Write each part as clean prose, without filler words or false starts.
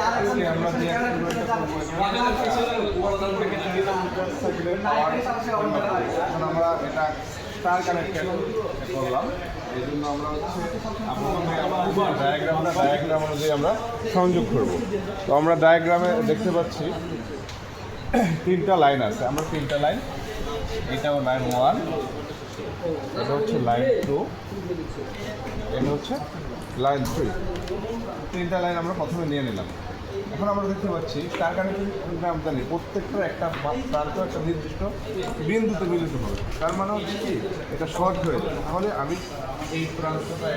আমরা যে এখন আমরা এটা স্টার কানেক্টেড করলাম, এই জন্য আমরা হচ্ছে ডায়াগ্রাম অনুযায়ী আমরা সংযোগ করব। তো আমরা ডায়াগ্রামে দেখতে পাচ্ছি তিনটা লাইন আছে, আমরা তিনটা লাইন, এটাও লাইন 1, এটা হচ্ছে লাইন 2, এটা হচ্ছে লাইন 3। তিনটা লাইন আমরা প্রথমে নিয়ে নিলাম। এখন আমরা দেখতে পাচ্ছি স্টার কানেক্টেড জানি প্রত্যেকটা একটা প্রান্ত একটা নির্দিষ্ট বিন্দুতে মিলিত হবে, তার মানে হচ্ছে কি এটা শর্ট হয়ে যায়। তাহলে আমি এই প্রান্তটা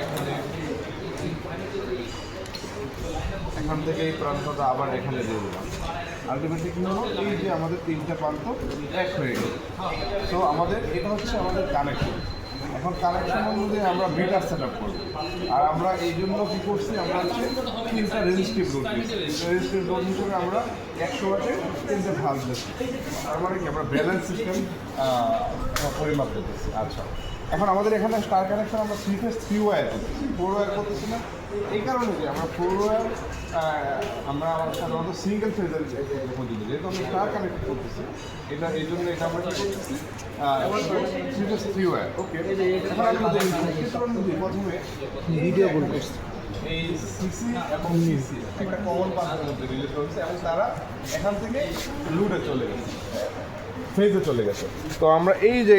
এখান থেকে এই প্রান্তটা আবার এখানে দিয়ে দিলাম, আলটিমেটলি কী হলো, এই যে আমাদের তিনটা প্রান্ত এক হয়ে গেল। তো আমাদের এটা হচ্ছে আমাদের কানেকশন। এখন কানেকশন অনুযায়ী আমরা মিটার সেট আপ করবো, আর আমরা এই জন্য কী করছি, আমরা হচ্ছে তিনটা রেজিস্ট্রিভ লোড দিচ্ছি। রেজিস্ট্রিভ লোড হিসেবে আমরা 100 ওয়াটের তিনটে ভাল্ব দিচ্ছি, তার মানে কি আমরা ব্যালেন্স সিস্টেম পরিমাপ করতেছি। আচ্ছা, এখন আমাদের এখানে স্টার কানেকশন আমরা 3 ফেজ 3 ওয়্যার করতেছি, 4 ওয়্যার করতেছি না। এই কারণে যে আমরা 4 ওয়্যার আমরা সাধারণত সিঙ্গেল ফেজের পর্যন্ত, যেহেতু আমরা স্টার কানেক্ট করতেছি, এটা এই জন্য এটা আমরা কী করতেছি 3 ফেজ 3 ওয়্যার। ওকে, এখন আমরা প্রথমে ভিডিও করতেছি এই সিসি এবং সিসি একটা কমন পাথের মধ্যে রিলেট হয়েছে এবং তারা এখান থেকে লুডে চলে গেছে, ফেজে চলে গেছে। তো আমরা এই যে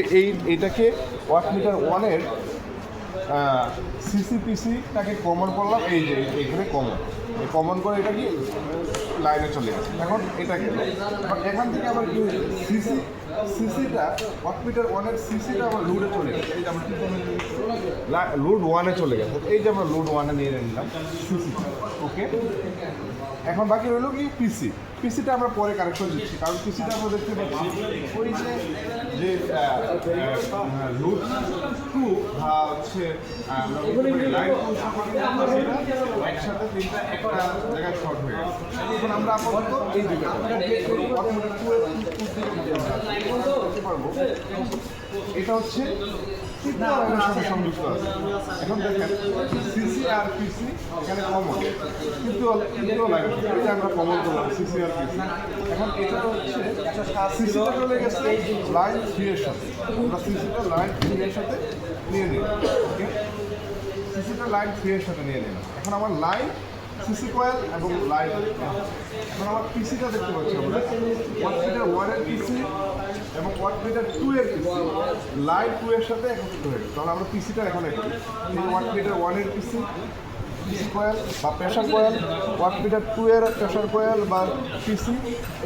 এইটাকে ওয়াটমিটার 1-এর সিসিপিসিটাকে কমন করলাম, এই যে এইখানে কমন করে এটা কি লাইনে চলে গেছে। এখন এটা গেল, এখান থেকে আবার কি সিসিটা ওয়াটমিটার 1-এর সিসিটা আমার লুডে চলে গেছে। এই যে আমরা লুড 1-এ চলে গেছে, এই যে আমরা লুড 1-এ নিয়ে নিলাম সিসি। ওকে, এখন বাকি রইল কি পিসিটা আমরা পরে কানেকশন দিচ্ছি, কারণ পিসিটা আমরা দেখতে পাচ্ছি ওই যে লুড 2 হচ্ছে লাইন একসাথে তিনটা একটা জায়গায় শর্ট হয়ে গেছে। এখন আমরা আপাতত এই দুটো পারবো, এটা হচ্ছে সাথে সংযুক্ত আছে। এখন দেখেন সিসি আর পিসি এখানে কমন, কিন্তু এটা আমরা কমন করলাম সিসি আর পিসি। এখন এটা হচ্ছে সিসিটা চলে গেছে লাইন 3 এর সাথে, আমরা সিসিটা লাইন 3 এর সাথে নিয়ে নিলাম। ওকে, সিসিটা লাইন 3 এর সাথে নিয়ে নিলাম। এখন আমার লাইন সিসি কয়েল এবং লাইন, এখন আমার পিসিটা দেখতে পাচ্ছি আমরা ওয়াটমিটার 1-এর পিসি এবং ওয়াটমিটার 2-এর পিসি লাইন 2 এর সাথে একত্রিত হয়ে গেছে। তাহলে আমরা পিসিটা এখানে ওয়াটমিটার 1-এর পিসি কয়েল বা প্রেশার কয়েল, ওয়াটমিটার 2-এর প্রেশার কয়েল বা পিসি,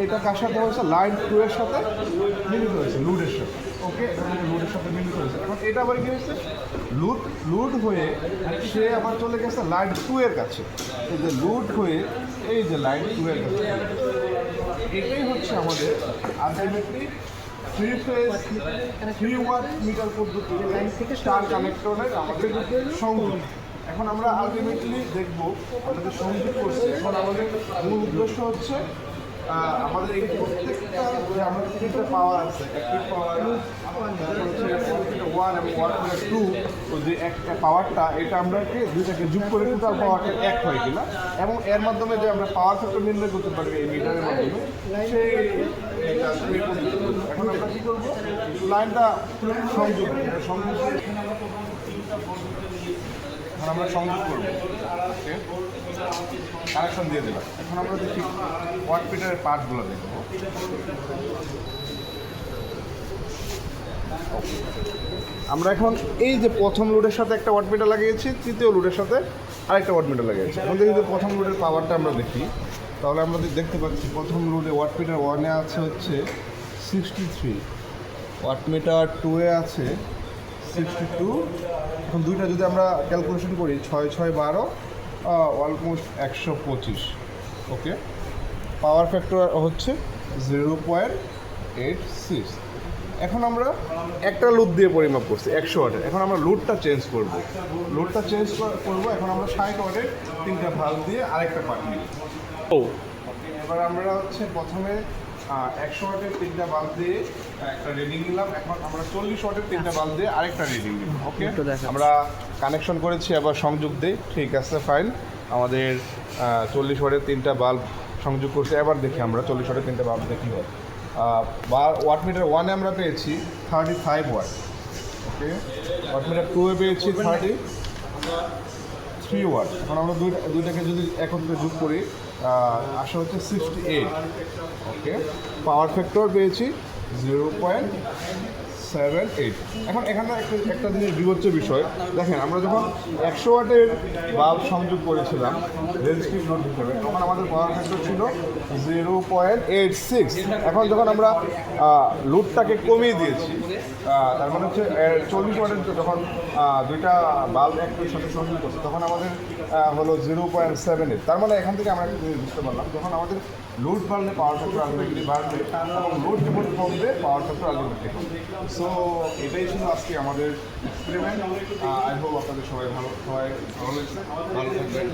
এটা কার সাথে হয়েছে লাইন 2 এর সাথে মিলিত হয়েছে লুডের সাথে। ওকে, এটা থেকে লুডের সাথে মিলিত হয়েছে। এখন এটা আবার কি হয়েছে, লুড হয়ে সে আবার চলে গেছে লাইন 2 এর কাছে। এই যে লুড হয়ে এই যে লাইন 2 এর কাছে, এটাই হচ্ছে আমাদের আলটিমেটলি 3 ফেজ 3 ওয়াট মিটার পদ্ধতি স্টার কানেক্টরের আমাদের সংযোগ। এখন আমরা আলটিমেটলি দেখবো আমাদের সংযোগ করছে। এখন আমাদের মূল উদ্দেশ্য হচ্ছে আমাদের এই প্রত্যেকটা যে আমাদের তিনটা পাওয়ার আছে, অ্যাক্টিভ পাওয়ার হচ্ছে 1 এবং 1.2, তো যে একটা পাওয়ারটা এটা আমরাকে দুইটাকে যোগ করে টোটাল পাওয়ারটা এক হয় কিনা, এবং এর মাধ্যমে যে আমরা পাওয়ার ফ্যাক্টর নির্ণয় করতে পারবো এই মিটারের মাধ্যমে, সেই এখন আমরা কী করবো, লাইনটা সংযোগ আমরা সংযোগ করবো। ওকে, কানেকশন দিয়ে দিলাম। এখন আমরা দেখি ওয়াটমিটারের পার্টগুলো দেখবো। আমরা এখন এই যে প্রথম লোডের সাথে একটা ওয়াটমিটার লাগিয়েছি, তৃতীয় লোডের সাথে আরেকটা ওয়াটমিটার লাগিয়েছি। এখন দেখি যে প্রথম লোডের পাওয়ারটা আমরা দেখি, তাহলে আমরা দেখতে পাচ্ছি প্রথম লোডে ওয়াটমিটার 1-এ আছে হচ্ছে 63, ওয়াটমিটার 2-এ আছে 62। এখন দুইটা যদি আমরা ক্যালকুলেশন করি 6 6 12, অলমোস্ট 125। ওকে, পাওয়ার ফ্যাক্টর হচ্ছে 0.86। এখন আমরা একটা লুপ দিয়ে পরিমাপ করছি 100 ওয়াটের। এখন আমরা লুডটা চেঞ্জ করবো, এখন আমরা 60 ওয়াটের তিনটা ভাল্ব দিয়ে আরেকটা পার্ট নিই। এবার আমরা হচ্ছে প্রথমে 100 ওয়াটের তিনটা বাল্ব দিয়ে একটা রিডিং নিলাম। এখন আমরা 40 ওয়াটের তিনটা বাল্ব দিয়ে আরেকটা রিডিং নিব। ওকে, আমরা কানেকশন করেছি, আবার সংযোগ দিই, ঠিক আছে, ফাইন। আমাদের 40 ওয়াটের 3টা বাল্ব সংযোগ করছে। এবার দেখি আমরা 40 ওয়াটের 3টা বাল্ব দেখি হয়। ওয়াট মিটার 1-এ আমরা পেয়েছি 35 ওয়াট, ওকে। ওয়াট মিটার 2-এ পেয়েছি 33 ওয়াট। এখন আমরা দুইটাকে যদি একত্রে যোগ করি আসা হচ্ছে 68, ওকে। পাওয়ার ফ্যাক্টর পেয়েছি 0.78। এখন এখানে একটা জিনিস বিবেচ্য বিষয়, দেখেন আমরা যখন 100 ওয়াটের বাল্ব সংযোগ করেছিলাম রেজিস্টিভ লোড হিসেবে, তখন আমাদের পাওয়ার ফ্যাক্টর ছিল 0.86। এখন যখন আমরা লোডটাকে কমিয়ে দিয়েছি, তার মানে হচ্ছে 40 ওয়াটের যখন দুইটা বাল্ব একটার সাথে সংযোগ করছে, তখন আমাদের হলো 0.78। তার মানে এখান থেকে আমরা একটা জিনিস বুঝতে পারলাম, যখন আমাদের লোড বাড়লে পাওয়ার ফ্যাক্টর আলটিমেটলি বাড়বে এবং লোড যখন কমবে পাওয়ার ফ্যাক্টর আলটিমেটলি কমবে। সো এটাই ছিল আজকে আমাদের এক্সপেরিমেন্ট। আই হোপ আপনাদের সবাই ভালো লাগছে। ভালো থাকবেন।